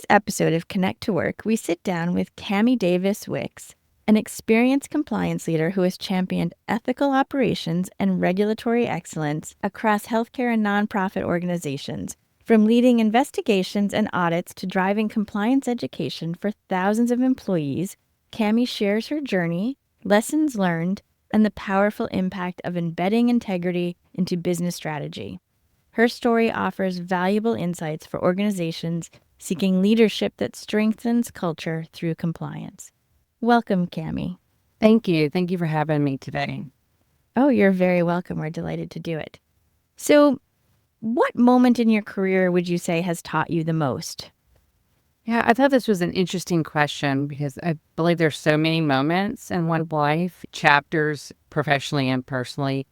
today's episode of Connect to Work, we sit down with Cammie Davis-Wicks, an experienced compliance leader who has championed ethical operations and regulatory excellence across healthcare and nonprofit organizations. From leading investigations and audits to driving compliance education for thousands of employees, Cammie shares her journey, lessons learned, and the powerful impact of embedding integrity into business strategy. Her story offers valuable insights for organizations seeking leadership that strengthens culture through compliance. Welcome, Cammie. Thank you. Thank you for having me today. Oh, you're very welcome. We're delighted to do it. So, what moment in your career would you say has taught you the most? Yeah, I thought this was an interesting question because I believe there's so many moments in one's life, chapters professionally and personally.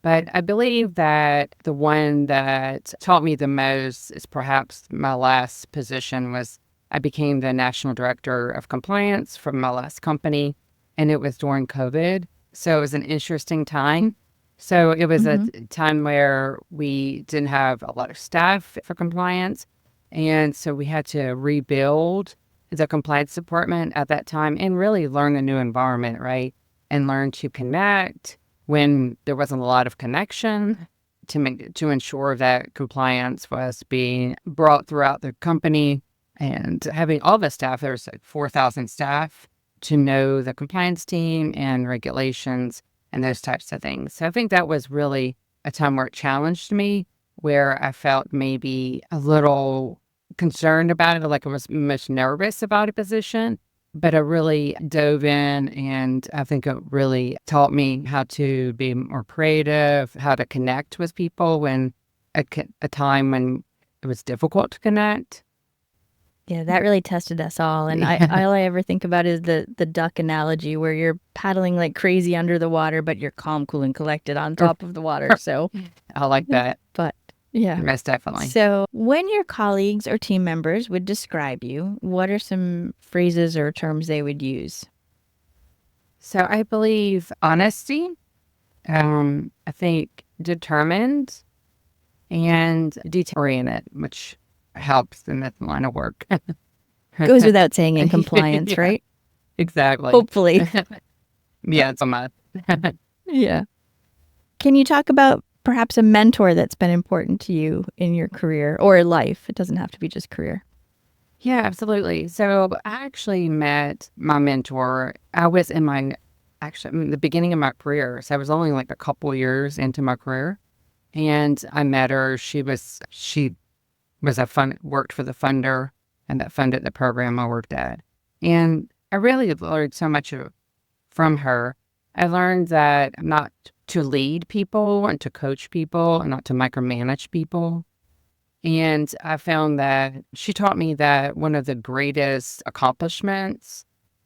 But I believe that the one that taught me the most is perhaps my last position was I became the national director of compliance for my last company, and it was during COVID. So it was an interesting time. So it was a time where we didn't have a lot of staff for compliance. And so we had to rebuild the compliance department at that time and really learn a new environment, right? And learn to connect when there wasn't a lot of connection to ensure that compliance was being brought throughout the company and having all the staff, there's like 4,000 staff, to know the compliance team and regulations and those types of things. So I think that was really a time where it challenged me, where I felt maybe a little concerned about it, like I was much nervous about a position, but I really dove in, and I think it really taught me how to be more creative, how to connect with people when a time when it was difficult to connect. Yeah, that really tested us all. And all I ever think about is the duck analogy where you're paddling like crazy under the water, but you're calm, cool, and collected on top of the water. So I like that. But yeah. Most definitely. So when your colleagues or team members would describe you, what are some phrases or terms they would use? So I believe honesty, I think determined, and detail-oriented, which helps in that line of work. Goes without saying in compliance, Yeah, right? exactly. Hopefully. Yeah, it's a month. Yeah. Can you talk about perhaps a mentor that's been important to you in your career or life? It doesn't have to be just career. Yeah, absolutely. So I actually met my mentor. I was in the beginning of my career. So I was only like a couple years into my career. And I met her. She worked for the funder, and that funded the program I worked at. And I really learned so much from her. I learned that not to lead people and to coach people and not to micromanage people. And I found that she taught me that one of the greatest accomplishments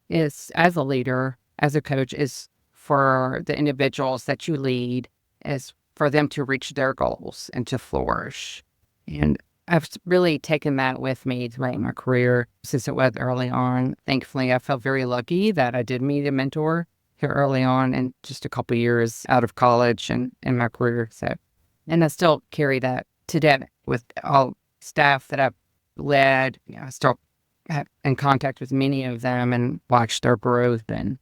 is as a leader, as a coach, is for the individuals that you lead, is for them to reach their goals and to flourish. And I've really taken that with me throughout my career since it was early on. Thankfully, I felt very lucky that I did meet a mentor here early on and just a couple of years out of college and in my career. So, and I still carry that today with all staff that I've led. I still have in contact with many of them and watch their growth. And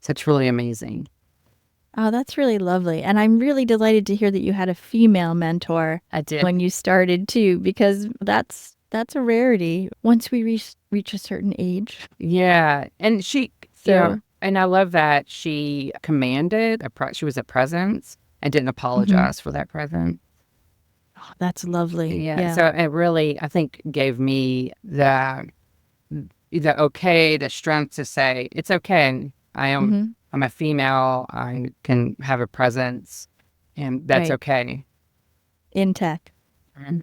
so it's really amazing. Oh, that's really lovely. And I'm really delighted to hear that you had a female mentor. I did. When you started too, because that's a rarity once we reach a certain age. Yeah. And and I love that she commanded, she was a presence and didn't apologize for that presence. Oh, that's lovely. Yeah. So it really, I think, gave me the strength to say, it's okay. I'm a female. I can have a presence, and that's okay. In tech.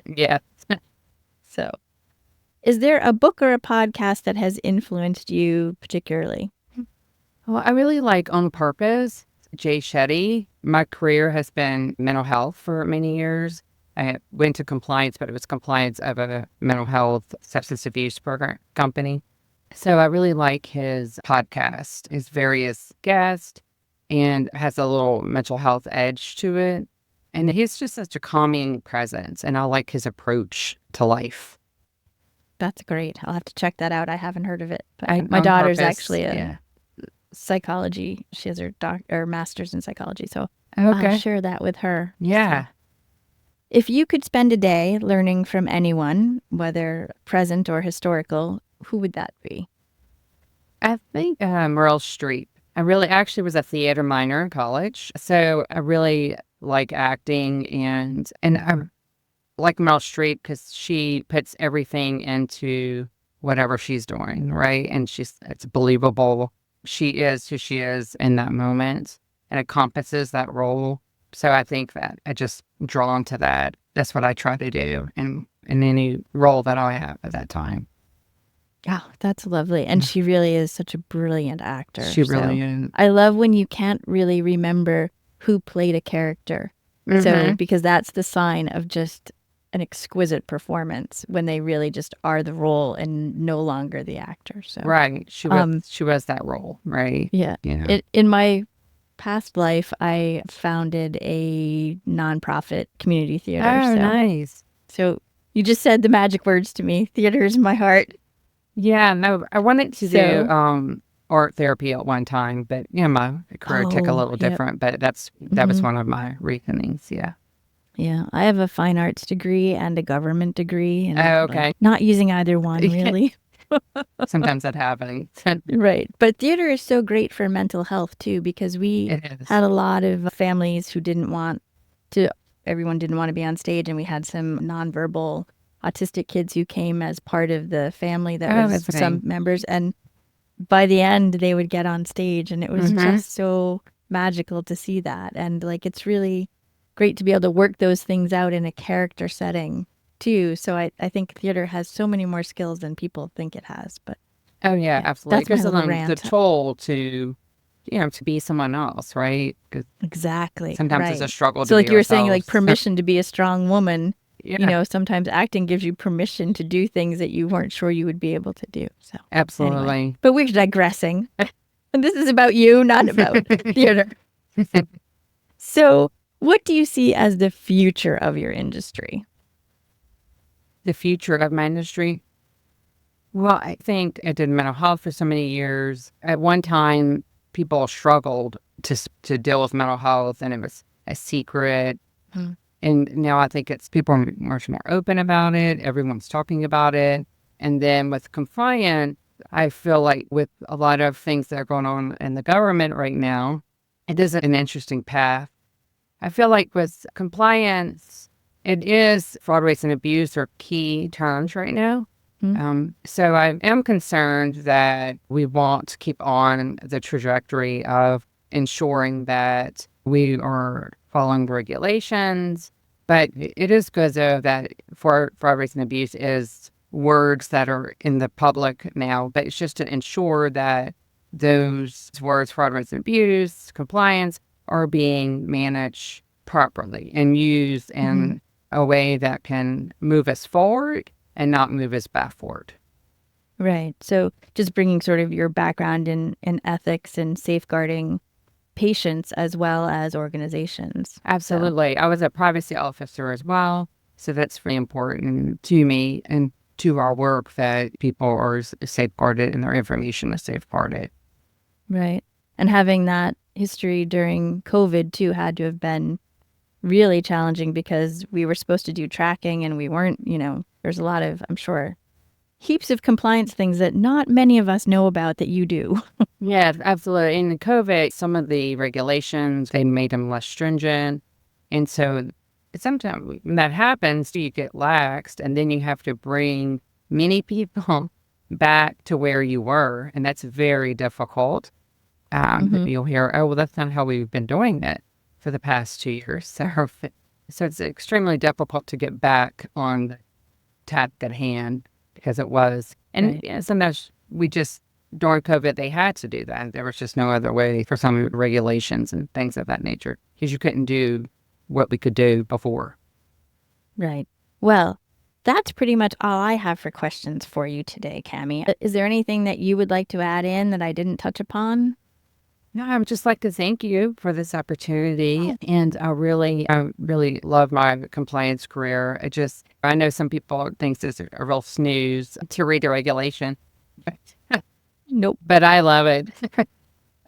Yeah. So, is there a book or a podcast that has influenced you particularly? Well, I really like On Purpose, Jay Shetty. My career has been mental health for many years. I went to compliance, but it was compliance of a mental health substance abuse program company. So I really like his podcast, his various guests, and has a little mental health edge to it. And he's just such a calming presence, and I like his approach to life. That's great. I'll have to check that out. I haven't heard of it. But I my on daughter's purpose. actually a Yeah. psychology. She has her master's in psychology. So I'll Okay. share that with her. So Yeah. if you could spend a day learning from anyone, whether present or historical, who would that be? I think Meryl Streep. I really actually was a theater minor in college, so I really like acting, and I like Meryl Streep because she puts everything into whatever she's doing, right? And it's believable. She is who she is in that moment and encompasses that role. So I think that I just drawn to that. That's what I try to do in any role that I have at that time. Oh, that's lovely. And she really is such a brilliant actor. She So really is. I love when you can't really remember who played a character. So, Hmm. because that's the sign of just an exquisite performance when they really just are the role and no longer the actor. So, Right. um, She was that role, right? yeah. You know. In my past life, I founded a nonprofit community theater. Oh, nice. So you just said the magic words to me. Theater is my heart. Yeah, no, I wanted to do So, art therapy at one time, but my career took a oh, little yep. different, but that was Hmm. one of my reasonings, yeah. Yeah, I have a fine arts degree and a government degree, and Oh, like okay. not using either one really. Sometimes that happens. Right. But theater is so great for mental health too, because we It is. had a lot of families who didn't want to, everyone didn't want to be on stage. And we had some nonverbal autistic kids who came as part of the family that Oh, was that's some funny. members. And by the end, they would get on stage, and it was Mm-hmm. just so magical to see that. And like, it's really great to be able to work those things out in a character setting too. So I think theater has so many more skills than people think it has. But Oh, yeah, yeah, absolutely. It that's my gives little them the rant. toll to be someone else, right? Because Exactly. sometimes it's a Right. struggle to So be like you were saying, like ourselves. permission to be a strong woman, Yeah, sometimes acting gives you permission to do things that you weren't sure you would be able to do. So anyway, absolutely. but we're digressing. And this is about you, not about theater. So what do you see as the future of your industry? The future of my industry. Well, I think I did mental health for so many years. At one time, people struggled to deal with mental health, and it was a secret. Hmm. And now I think it's people are much more open about it. Everyone's talking about it. And then with compliance, I feel like with a lot of things that are going on in the government right now, it is an interesting path. I feel like with compliance, it is fraud, waste, and abuse are key terms right now. Hmm. So I am concerned that we won't keep on the trajectory of ensuring that we are following the regulations. But it is good, though, that fraud, waste, and abuse is words that are in the public now. But it's just to ensure that those words, fraud, waste, and abuse, compliance, are being managed properly and used Hmm. in a way that can move us forward and not move us backward. Right. So just bringing sort of your background in ethics and safeguarding patients as well as organizations. So, Absolutely. I was a privacy officer as well. So that's really important to me and to our work that people are safeguarded and their information is safeguarded. right. And having that history during COVID too had to have been really challenging because we were supposed to do tracking and we weren't, there's a lot of, I'm sure, heaps of compliance things that not many of us know about that you do. Yeah, absolutely. In COVID, some of the regulations, they made them less stringent. And so sometimes when that happens, you get laxed and then you have to bring many people back to where you were. And that's very difficult. Hmm. You'll hear, oh, well, that's not how we've been doing it for the past 2 years. So it's extremely difficult to get back on the task at hand because it was. And Right. sometimes during COVID, they had to do that. There was just no other way for some regulations and things of that nature because you couldn't do what we could do before. Right. Well, that's pretty much all I have for questions for you today, Cammie. Is there anything that you would like to add in that I didn't touch upon? No, I would just like to thank you for this opportunity. And I really love my compliance career. I know some people think it's a real snooze to read the regulation. Nope. But I love it.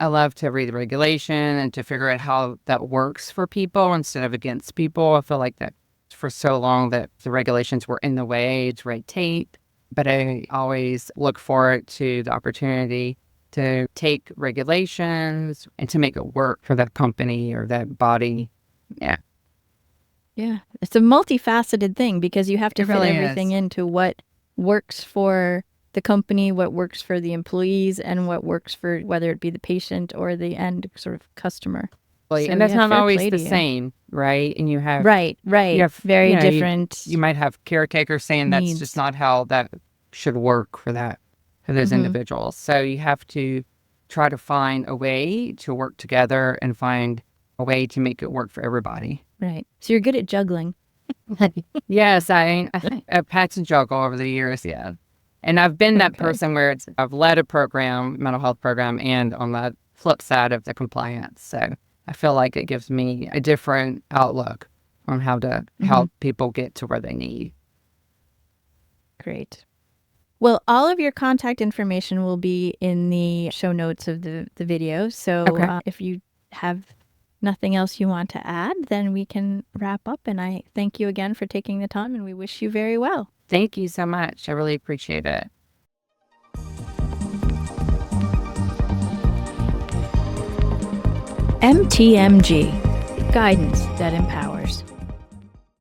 I love to read the regulation and to figure out how that works for people instead of against people. I feel like that for so long that the regulations were in the way, it's red tape. But I always look forward to the opportunity to take regulations and to make it work for that company or that body. Yeah. Yeah. It's a multifaceted thing because you have to It fit really everything is. into what works for the company, what works for the employees, and what works for whether it be the patient or the end sort of customer. So, And that's yeah, not fair always play the to you. same, right? And you have Right. Very different you might have caretakers saying that's just needs. not how that should work for those individuals. So you have to try to find a way to work together and find a way to make it work for everybody. Right. So you're good at juggling. Yes, I've had to juggle over the years, yeah. And I've been that Okay. person where I've led a program, mental health program, and on the flip side of the compliance. So I feel like it gives me a different outlook on how to help people get to where they need. Great. Well, all of your contact information will be in the show notes of the video. So Okay. if you have nothing else you want to add, then we can wrap up. And I thank you again for taking the time and we wish you very well. Thank you so much. I really appreciate it. MTMG, guidance that empowers.